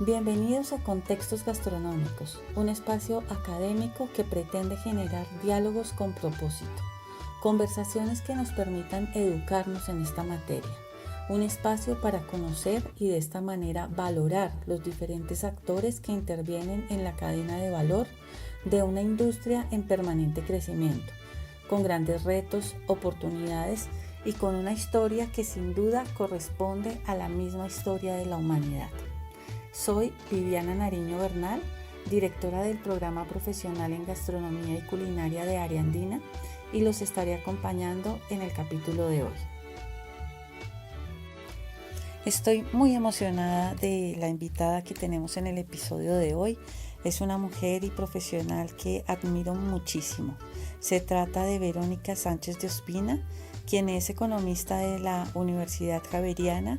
Bienvenidos a Contextos Gastronómicos, un espacio académico que pretende generar diálogos con propósito, conversaciones que nos permitan educarnos en esta materia, un espacio para conocer y de esta manera valorar los diferentes actores que intervienen en la cadena de valor de una industria en permanente crecimiento, con grandes retos, oportunidades y con una historia que sin duda corresponde a la misma historia de la humanidad. Soy Viviana Nariño Bernal, directora del programa profesional en gastronomía y culinaria de Área Andina, y los estaré acompañando en el capítulo de hoy. Estoy muy emocionada de la invitada que tenemos en el episodio de hoy. Es una mujer y profesional que admiro muchísimo. Se trata de Verónica Sánchez de Ospina, quien es economista de la Universidad Javeriana.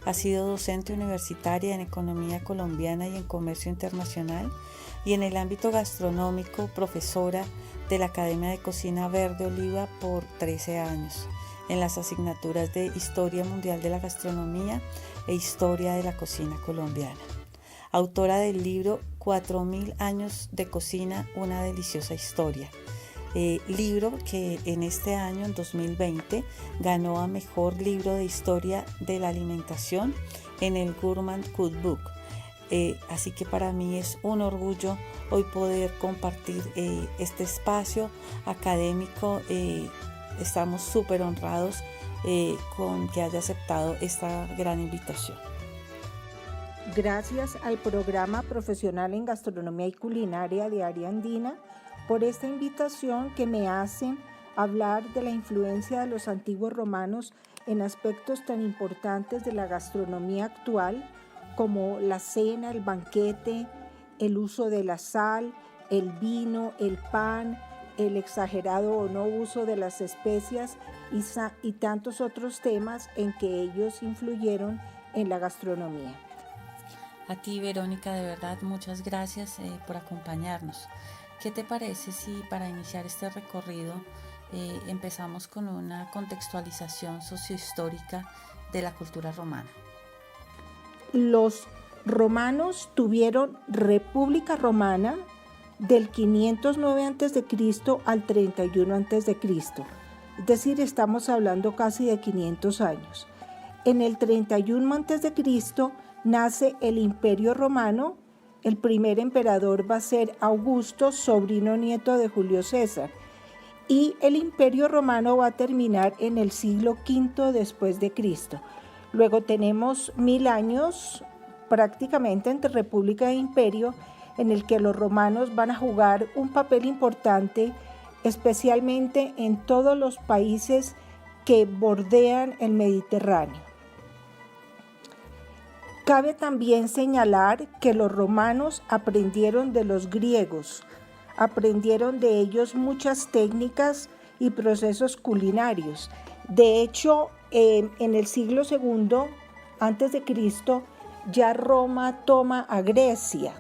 Ha sido docente universitaria en economía colombiana y en comercio internacional, y en el ámbito gastronómico, profesora de la Academia de Cocina Verde Oliva por 13 años, en las asignaturas de Historia Mundial de la Gastronomía e Historia de la Cocina Colombiana. Autora del libro 4000 años de cocina, una deliciosa historia. Libro que en este año, en 2020, ganó a Mejor Libro de Historia de la Alimentación en el Gourmand Cookbook. Así que para mí es un orgullo hoy poder compartir este espacio académico. Estamos súper honrados con que haya aceptado esta gran invitación. Gracias al programa profesional en gastronomía y culinaria de Área Andina por esta invitación que me hacen hablar de la influencia de los antiguos romanos en aspectos tan importantes de la gastronomía actual como la cena, el banquete, el uso de la sal, el vino, el pan, el exagerado o no uso de las especias y tantos otros temas en que ellos influyeron en la gastronomía. A ti, Verónica, de verdad, muchas gracias por acompañarnos. ¿Qué te parece si para iniciar este recorrido empezamos con una contextualización sociohistórica de la cultura romana? Los romanos tuvieron República Romana del 509 a.C. al 31 a.C. Es decir, estamos hablando casi de 500 años. En el 31 a.C. nace el Imperio Romano. El primer emperador va a ser Augusto, sobrino nieto de Julio César. Y el Imperio Romano va a terminar en el siglo V después de Cristo. Luego tenemos 1000 años prácticamente entre República e Imperio, en el que los romanos van a jugar un papel importante, especialmente en todos los países que bordean el Mediterráneo. Cabe también señalar que los romanos aprendieron de los griegos, aprendieron de ellos muchas técnicas y procesos culinarios. De hecho, en el siglo II a.C., ya Roma toma a Grecia.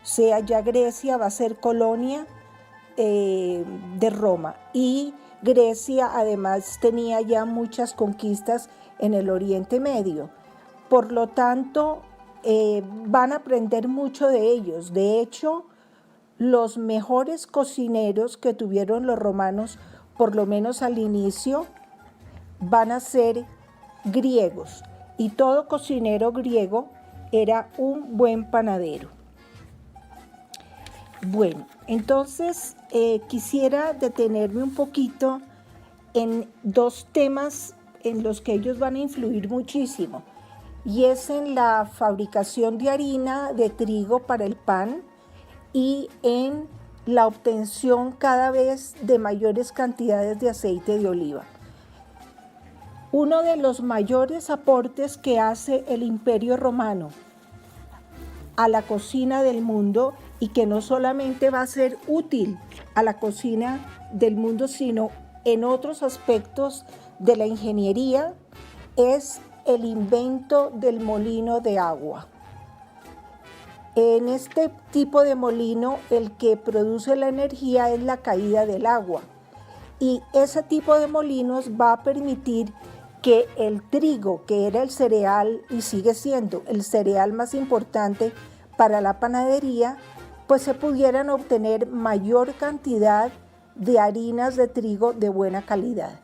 O sea, ya Grecia va a ser colonia de Roma. Y Grecia además tenía ya muchas conquistas en el Oriente Medio. Por lo tanto, van a aprender mucho de ellos. De hecho, los mejores cocineros que tuvieron los romanos, por lo menos al inicio, van a ser griegos. Y todo cocinero griego era un buen panadero. Bueno, entonces quisiera detenerme un poquito en dos temas en los que ellos van a influir muchísimo. Y es en la fabricación de harina de trigo para el pan y en la obtención cada vez de mayores cantidades de aceite de oliva. Uno de los mayores aportes que hace el Imperio Romano a la cocina del mundo, y que no solamente va a ser útil a la cocina del mundo, sino en otros aspectos de la ingeniería, es el invento del molino de agua. En este tipo de molino, el que produce la energía es la caída del agua, y ese tipo de molinos va a permitir que el trigo, que era el cereal y sigue siendo el cereal más importante para la panadería, pues se pudieran obtener mayor cantidad de harinas de trigo de buena calidad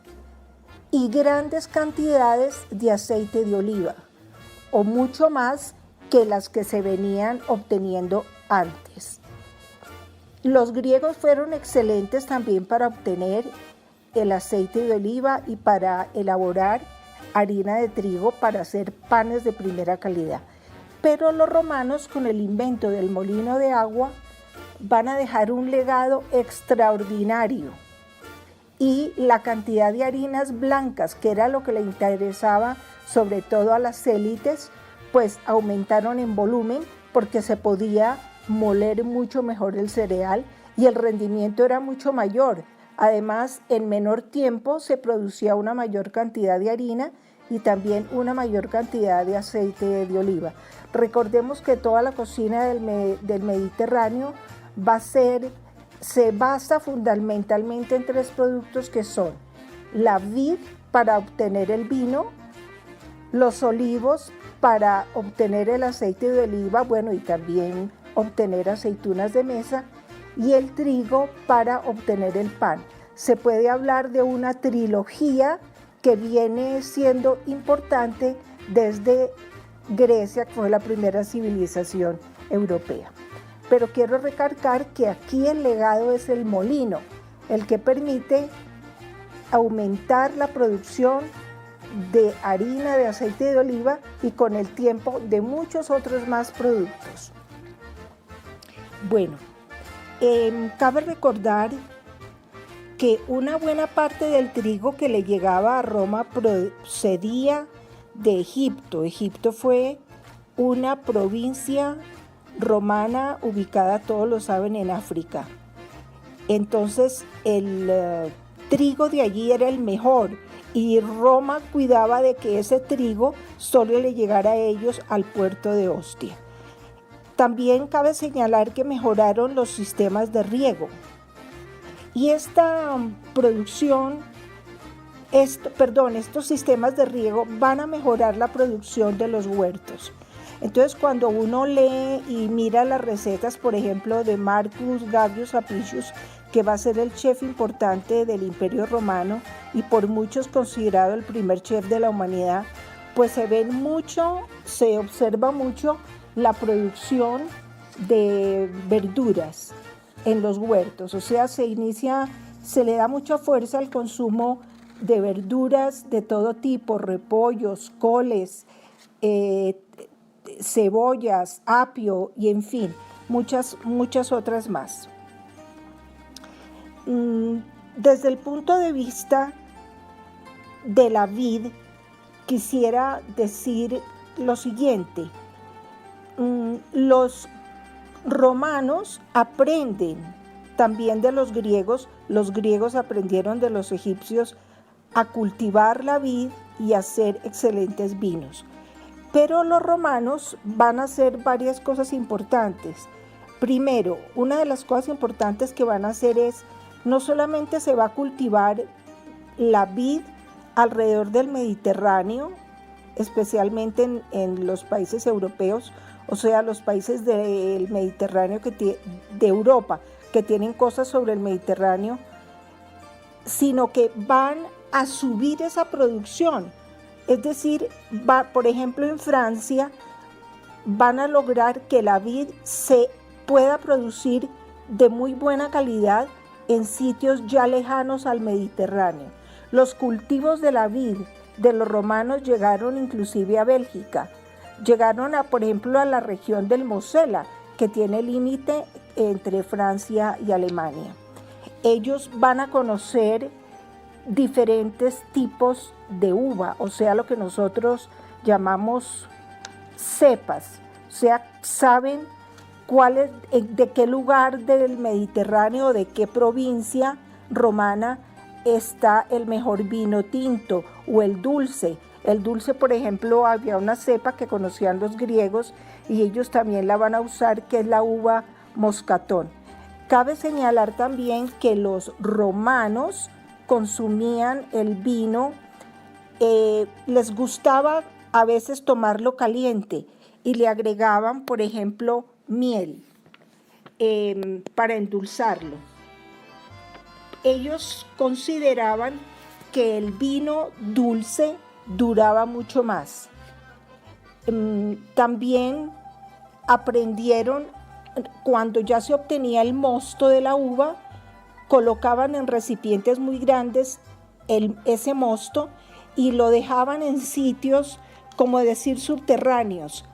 y grandes cantidades de aceite de oliva, o mucho más que las que se venían obteniendo antes. Los griegos fueron excelentes también para obtener el aceite de oliva y para elaborar harina de trigo para hacer panes de primera calidad. Pero los romanos, con el invento del molino de agua, van a dejar un legado extraordinario. Y la cantidad de harinas blancas, que era lo que le interesaba sobre todo a las élites, pues aumentaron en volumen porque se podía moler mucho mejor el cereal y el rendimiento era mucho mayor. Además, en menor tiempo se producía una mayor cantidad de harina y también una mayor cantidad de aceite de oliva. Recordemos que toda la cocina del Mediterráneo se basa fundamentalmente en 3 productos que son la vid para obtener el vino, los olivos para obtener el aceite de oliva, y también obtener aceitunas de mesa, y el trigo para obtener el pan. Se puede hablar de una trilogía que viene siendo importante desde Grecia, que fue la primera civilización europea. Pero quiero recalcar que aquí el legado es el molino, el que permite aumentar la producción de harina, de aceite de oliva y con el tiempo de muchos otros más productos. Bueno, cabe recordar que una buena parte del trigo que le llegaba a Roma procedía de Egipto. Egipto fue una provincia romana ubicada, todos lo saben, en África. Entonces el trigo de allí era el mejor y Roma cuidaba de que ese trigo solo le llegara a ellos al puerto de Ostia. También cabe señalar que mejoraron los sistemas de riego. Y esta producción, estos sistemas de riego van a mejorar la producción de los huertos. Entonces, cuando uno lee y mira las recetas, por ejemplo, de Marcus Gavius Apicius, que va a ser el chef importante del Imperio Romano y por muchos considerado el primer chef de la humanidad, pues se observa mucho la producción de verduras en los huertos. O sea, se le da mucha fuerza al consumo de verduras de todo tipo, repollos, coles, cebollas, apio y en fin, muchas otras más. Desde el punto de vista de la vid, quisiera decir lo siguiente. Los romanos aprenden también de los griegos aprendieron de los egipcios a cultivar la vid y a hacer excelentes vinos. Pero los romanos van a hacer varias cosas importantes. Primero, una de las cosas importantes que van a hacer es, no solamente se va a cultivar la vid alrededor del Mediterráneo, especialmente en los países europeos, o sea, los países del Mediterráneo, de Europa, que tienen cosas sobre el Mediterráneo, sino que van a subir esa producción. Es decir, por ejemplo, en Francia van a lograr que la vid se pueda producir de muy buena calidad en sitios ya lejanos al Mediterráneo. Los cultivos de la vid de los romanos llegaron inclusive a Bélgica. Llegaron por ejemplo, a la región del Mosela, que tiene límite entre Francia y Alemania. Ellos van a conocer diferentes tipos de uva, o sea, lo que nosotros llamamos cepas. O sea, saben de qué lugar del Mediterráneo, de qué provincia romana está el mejor vino tinto o el dulce. El dulce, por ejemplo, había una cepa que conocían los griegos y ellos también la van a usar, que es la uva moscatón. Cabe señalar también que los romanos consumían el vino Les gustaba a veces tomarlo caliente y le agregaban, por ejemplo, miel para endulzarlo. Ellos consideraban que el vino dulce duraba mucho más. También aprendieron, cuando ya se obtenía el mosto de la uva, colocaban en recipientes muy grandes ese mosto y lo dejaban en sitios, como decir, subterráneos,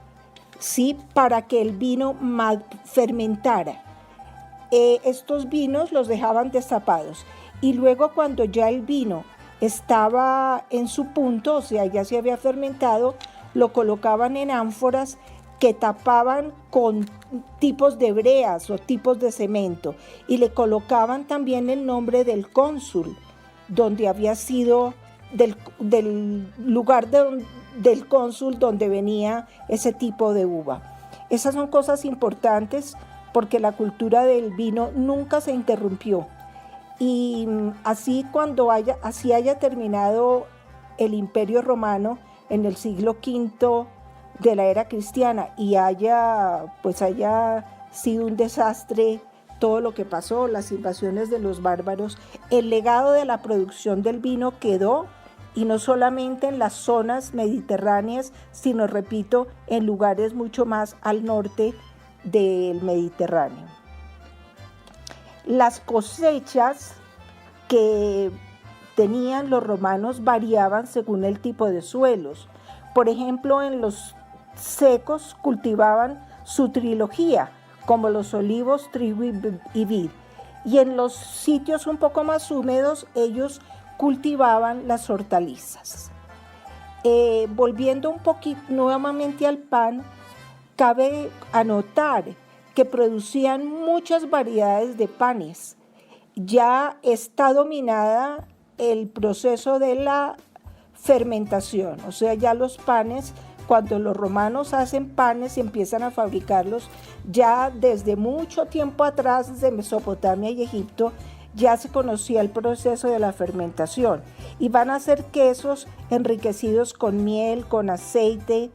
¿sí? Para que el vino fermentara. Estos vinos los dejaban destapados y luego, cuando ya el vino estaba en su punto, o sea, ya se había fermentado, lo colocaban en ánforas que tapaban con tipos de breas o tipos de cemento, y le colocaban también el nombre del cónsul, donde había sido, del lugar del cónsul donde venía ese tipo de uva. Esas son cosas importantes porque la cultura del vino nunca se interrumpió. Y así, cuando haya terminado el Imperio Romano en el siglo V de la era cristiana y haya sido un desastre todo lo que pasó, las invasiones de los bárbaros, el legado de la producción del vino quedó, y no solamente en las zonas mediterráneas, sino, repito, en lugares mucho más al norte del Mediterráneo. Las cosechas que tenían los romanos variaban según el tipo de suelos. Por ejemplo, en los secos cultivaban su trilogía, como los olivos, trigo y vid. Y en los sitios un poco más húmedos, ellos cultivaban las hortalizas. Volviendo un poquito nuevamente al pan, cabe anotar que producían muchas variedades de panes. Ya está dominada el proceso de la fermentación, o sea, ya los panes, cuando los romanos hacen panes y empiezan a fabricarlos, ya desde mucho tiempo atrás, desde Mesopotamia y Egipto, ya se conocía el proceso de la fermentación, y van a hacer quesos enriquecidos con miel, con aceite,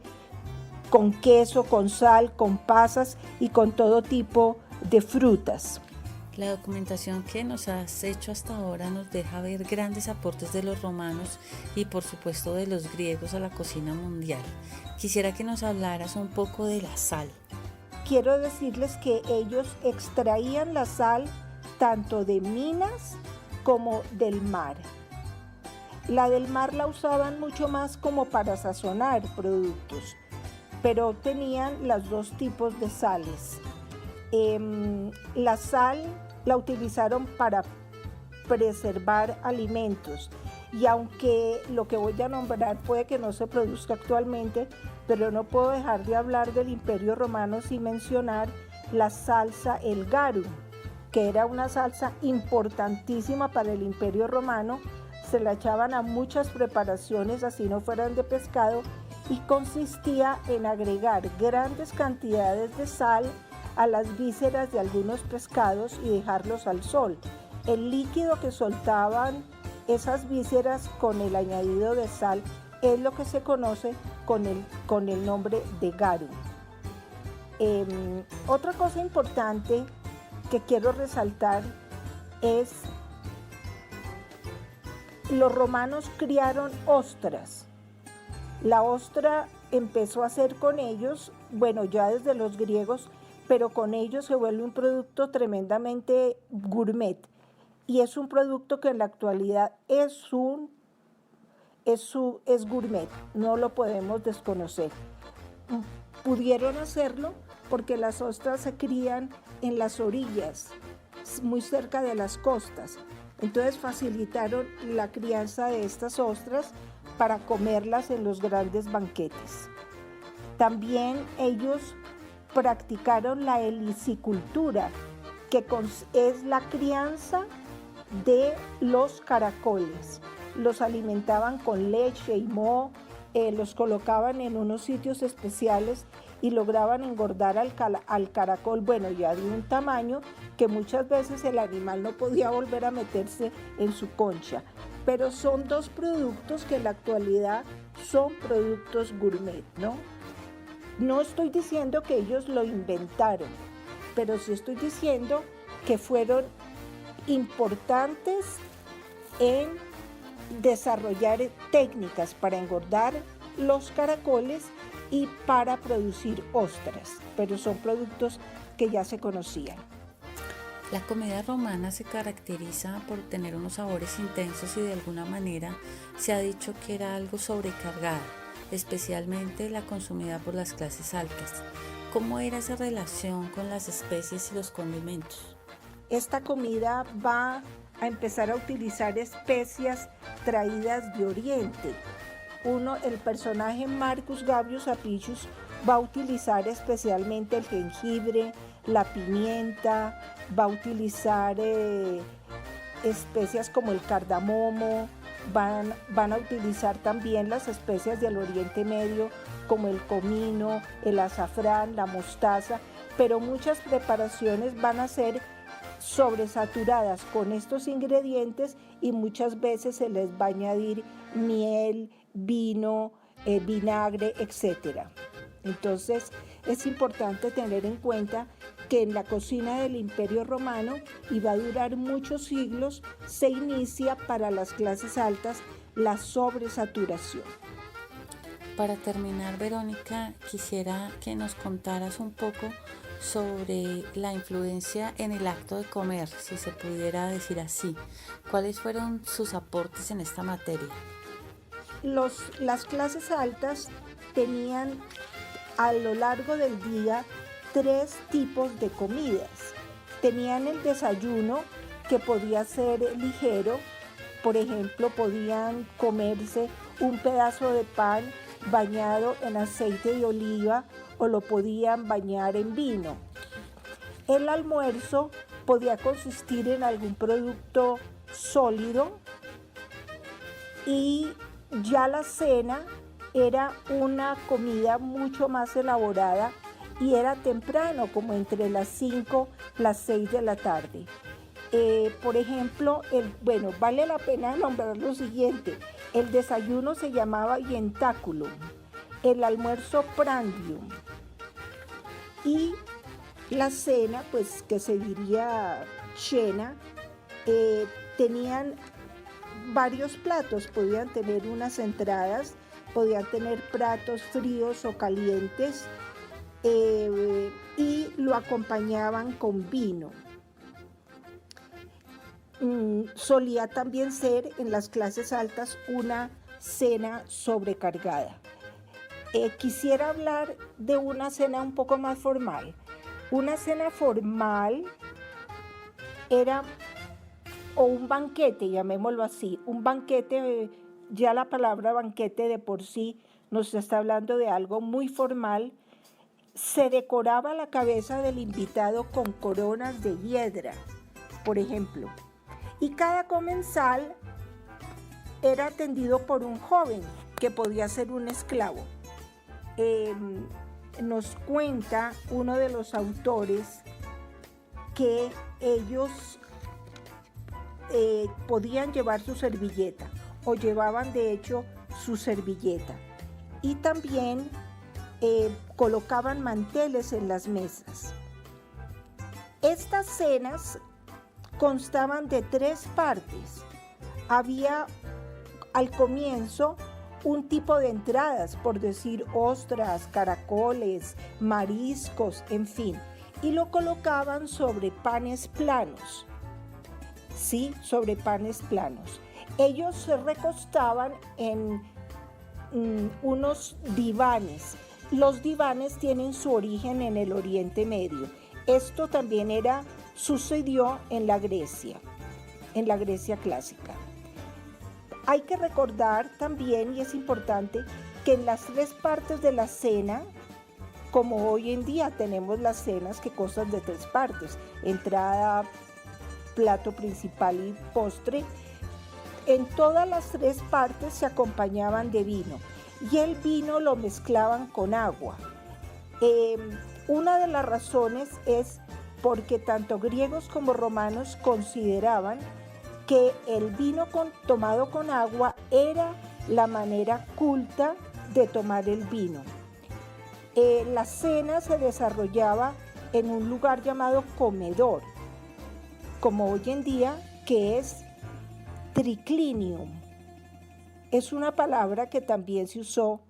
con queso, con sal, con pasas y con todo tipo de frutas. La documentación que nos has hecho hasta ahora nos deja ver grandes aportes de los romanos y, por supuesto, de los griegos a la cocina mundial. Quisiera que nos hablaras un poco de la sal. Quiero decirles que ellos extraían la sal tanto de minas como del mar. La del mar la usaban mucho más como para sazonar productos, pero tenían los dos tipos de sales. La sal la utilizaron para preservar alimentos, y aunque lo que voy a nombrar puede que no se produzca actualmente, pero no puedo dejar de hablar del Imperio Romano sin mencionar la salsa el garum, que era una salsa importantísima para el Imperio Romano. Se la echaban a muchas preparaciones, así no fueran de pescado, y consistía en agregar grandes cantidades de sal a las vísceras de algunos pescados y dejarlos al sol. El líquido que soltaban esas vísceras con el añadido de sal es lo que se conoce con el nombre de garum. Otra cosa importante que quiero resaltar es los romanos criaron ostras. La ostra empezó a hacer con ellos, ya desde los griegos, pero con ellos se vuelve un producto tremendamente gourmet, y es un producto que en la actualidad es gourmet, no lo podemos desconocer. Pudieron hacerlo porque las ostras se crían en las orillas, muy cerca de las costas. Entonces facilitaron la crianza de estas ostras para comerlas en los grandes banquetes. También ellos practicaron la helicicultura, que es la crianza de los caracoles. Los alimentaban con leche y moho, los colocaban en unos sitios especiales y lograban engordar al caracol, bueno, ya de un tamaño que muchas veces el animal no podía volver a meterse en su concha. Pero son dos productos que en la actualidad son productos gourmet, ¿no? No estoy diciendo que ellos lo inventaron, pero sí estoy diciendo que fueron importantes en desarrollar técnicas para engordar los caracoles y para producir ostras, pero son productos que ya se conocían. La comida romana se caracteriza por tener unos sabores intensos y de alguna manera se ha dicho que era algo sobrecargada, especialmente la consumida por las clases altas. ¿Cómo era esa relación con las especies y los condimentos? Esta comida va a empezar a utilizar especias traídas de Oriente. El personaje Marcus Gabrius Apicius va a utilizar especialmente el jengibre, la pimienta, va a utilizar especias como el cardamomo, van a utilizar también las especias del Oriente Medio como el comino, el azafrán, la mostaza, pero muchas preparaciones van a ser sobresaturadas con estos ingredientes y muchas veces se les va a añadir miel, vino, vinagre, etc. Entonces es importante tener en cuenta que en la cocina del Imperio Romano, y va a durar muchos siglos, se inicia para las clases altas la sobresaturación. Para terminar, Verónica, quisiera que nos contaras un poco sobre la influencia en el acto de comer, si se pudiera decir así. ¿Cuáles fueron sus aportes en esta materia? Las clases altas tenían a lo largo del día 3 tipos de comidas. Tenían el desayuno, que podía ser ligero. Por ejemplo, podían comerse un pedazo de pan bañado en aceite de oliva o lo podían bañar en vino. El almuerzo podía consistir en algún producto sólido y ya la cena era una comida mucho más elaborada y era temprano, como entre las 5 y las 6 de la tarde. Por ejemplo, vale la pena nombrar lo siguiente. El desayuno se llamaba ientaculum, el almuerzo prandium y la cena, pues que se diría cena, tenían varios platos, podían tener unas entradas, podían tener platos fríos o calientes y lo acompañaban con vino. Solía también ser en las clases altas una cena sobrecargada. Quisiera hablar de una cena un poco más formal. Una cena formal era, o un banquete, llamémoslo así, un banquete, ya la palabra banquete de por sí nos está hablando de algo muy formal. Se decoraba la cabeza del invitado con coronas de hiedra, por ejemplo. Y cada comensal era atendido por un joven que podía ser un esclavo. Nos cuenta uno de los autores que ellos podían llevar su servilleta o llevaban de hecho su servilleta y también colocaban manteles en las mesas. Estas cenas constaban de 3 partes. Había al comienzo un tipo de entradas, por decir ostras, caracoles, mariscos, en fin, y lo colocaban sobre panes planos. Sí, sobre panes planos. Ellos se recostaban en unos divanes. Los divanes tienen su origen en el Oriente Medio. Esto también sucedió en la Grecia clásica. Hay que recordar también, y es importante, que en las 3 partes de la cena, como hoy en día tenemos las cenas que constan de 3 partes, entrada, plato principal y postre, en todas las 3 partes se acompañaban de vino y el vino lo mezclaban con agua. Una de las razones es porque tanto griegos como romanos consideraban que el vino tomado con agua era la manera culta de tomar el vino. La cena se desarrollaba en un lugar llamado comedor, como hoy en día, que es triclinium. Es una palabra que también se usó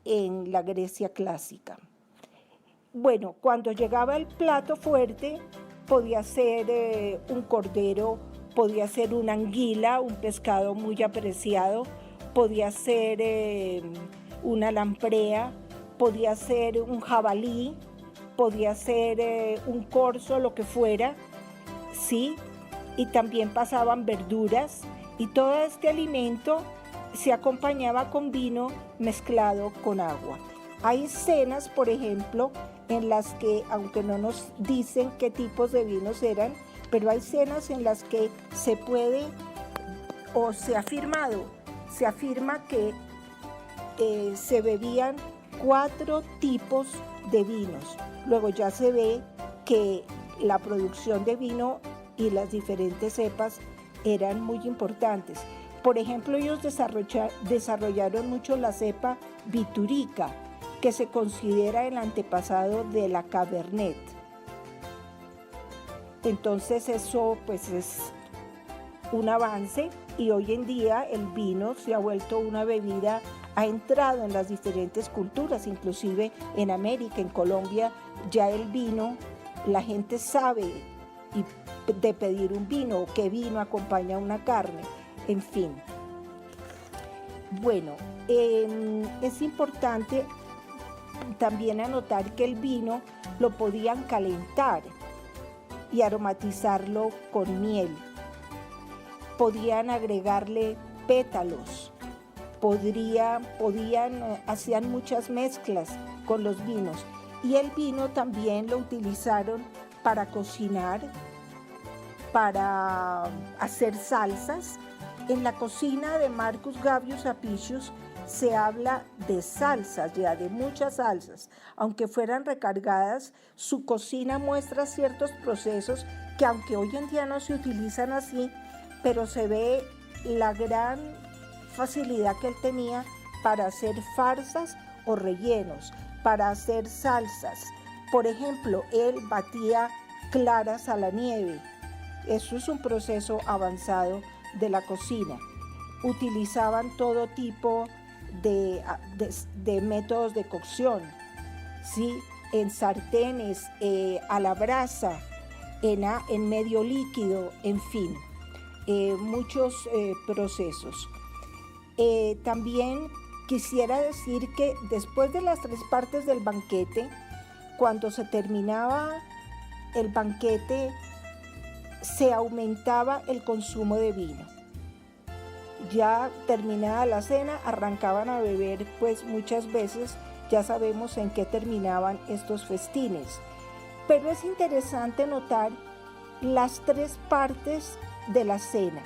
en la Grecia clásica. Bueno, cuando llegaba el plato fuerte, podía ser un cordero, podía ser una anguila, un pescado muy apreciado, podía ser una lamprea, podía ser un jabalí, podía ser un corzo, lo que fuera, ¿sí? Y también pasaban verduras y todo este alimento se acompañaba con vino mezclado con agua. Hay cenas, por ejemplo, en las que, aunque no nos dicen qué tipos de vinos eran, pero hay cenas en las que se puede, o se afirma que se bebían 4 tipos de vinos. Luego ya se ve que la producción de vino y las diferentes cepas eran muy importantes. Por ejemplo, ellos desarrollaron mucho la cepa Biturica, que se considera el antepasado de la Cabernet. Entonces eso pues es un avance, y hoy en día el vino se ha vuelto una bebida, ha entrado en las diferentes culturas, inclusive en América, en Colombia, ya el vino, la gente sabe de pedir un vino, qué vino acompaña una carne, en fin. Bueno, es importante también anotar que el vino lo podían calentar y aromatizarlo con miel. Podían agregarle pétalos, hacían muchas mezclas con los vinos, y el vino también lo utilizaron para cocinar, para hacer salsas. En la cocina de Marcus Gavius Apicius se habla de salsas, ya de muchas salsas. Aunque fueran recargadas, su cocina muestra ciertos procesos que, aunque hoy en día no se utilizan así, pero se ve la gran facilidad que él tenía para hacer farsas o rellenos, para hacer salsas. Por ejemplo, él batía claras a la nieve. Eso es un proceso avanzado de la cocina. Utilizaban todo tipo de métodos de cocción, ¿sí? En sartenes, a la brasa, en medio líquido, en fin, muchos procesos. También quisiera decir que después de las 3 partes del banquete, cuando se terminaba el banquete, se aumentaba el consumo de vino. Ya terminada la cena, arrancaban a beber, pues muchas veces ya sabemos en qué terminaban estos festines. Pero es interesante notar las 3 partes de la cena.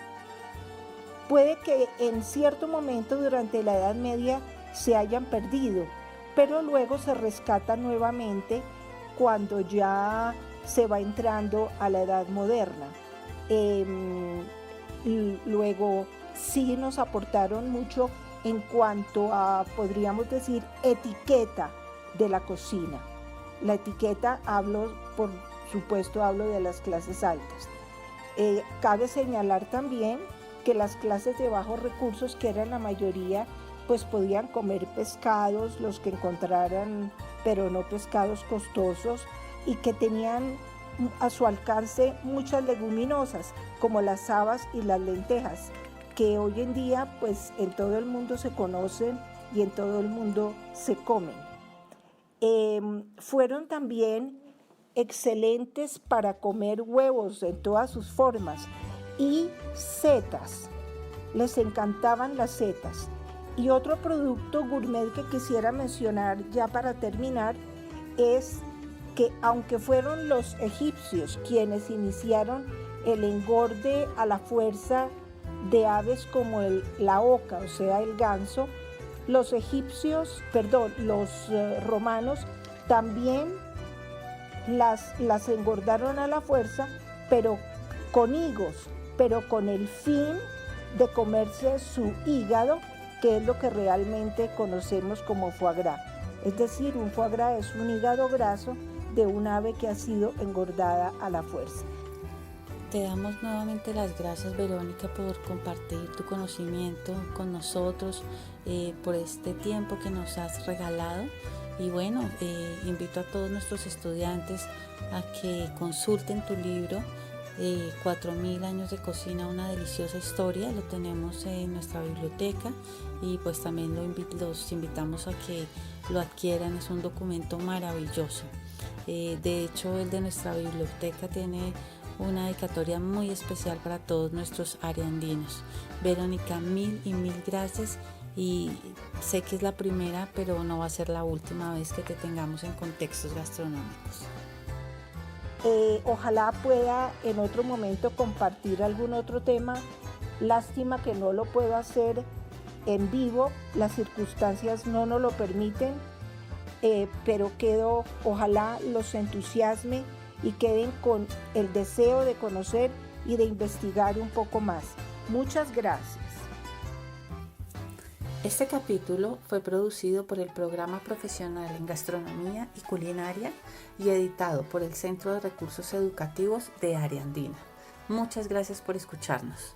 Puede que en cierto momento durante la Edad Media se hayan perdido, pero luego se rescatan nuevamente cuando ya se va entrando a la Edad Moderna. Luego sí nos aportaron mucho en cuanto a, podríamos decir, etiqueta de la cocina. La etiqueta, por supuesto, hablo de las clases altas. Cabe señalar también que las clases de bajos recursos, que eran la mayoría, pues podían comer pescados, los que encontraran, pero no pescados costosos, y que tenían a su alcance muchas leguminosas, como las habas y las lentejas, que hoy en día pues en todo el mundo se conocen y en todo el mundo se comen. Fueron también excelentes para comer huevos en todas sus formas y setas. Les encantaban las setas. Y otro producto gourmet que quisiera mencionar ya para terminar es que, aunque fueron los egipcios quienes iniciaron el engorde a la fuerza de aves como la oca, o sea, el ganso, los romanos También las engordaron a la fuerza, pero con higos, pero con el fin de comerse su hígado, que es lo que realmente conocemos como foie gras. Es decir, un foie gras es un hígado graso de un ave que ha sido engordada a la fuerza. Te damos nuevamente las gracias, Verónica, por compartir tu conocimiento con nosotros, por este tiempo que nos has regalado. Y bueno, invito a todos nuestros estudiantes a que consulten tu libro, 4000 años de cocina, una deliciosa historia. Lo tenemos en nuestra biblioteca y pues también los invitamos a que lo adquieran. Es un documento maravilloso. De hecho, el de nuestra biblioteca tiene una dedicatoria muy especial para todos nuestros ariandinos. Verónica, mil y mil gracias, y sé que es la primera, pero no va a ser la última vez que te tengamos en contextos gastronómicos. Ojalá pueda en otro momento compartir algún otro tema. Lástima que no lo puedo hacer en vivo, las circunstancias no nos lo permiten, pero ojalá los entusiasme y queden con el deseo de conocer y de investigar un poco más. Muchas gracias. Este capítulo fue producido por el Programa Profesional en Gastronomía y Culinaria y editado por el Centro de Recursos Educativos de Área Andina. Muchas gracias por escucharnos.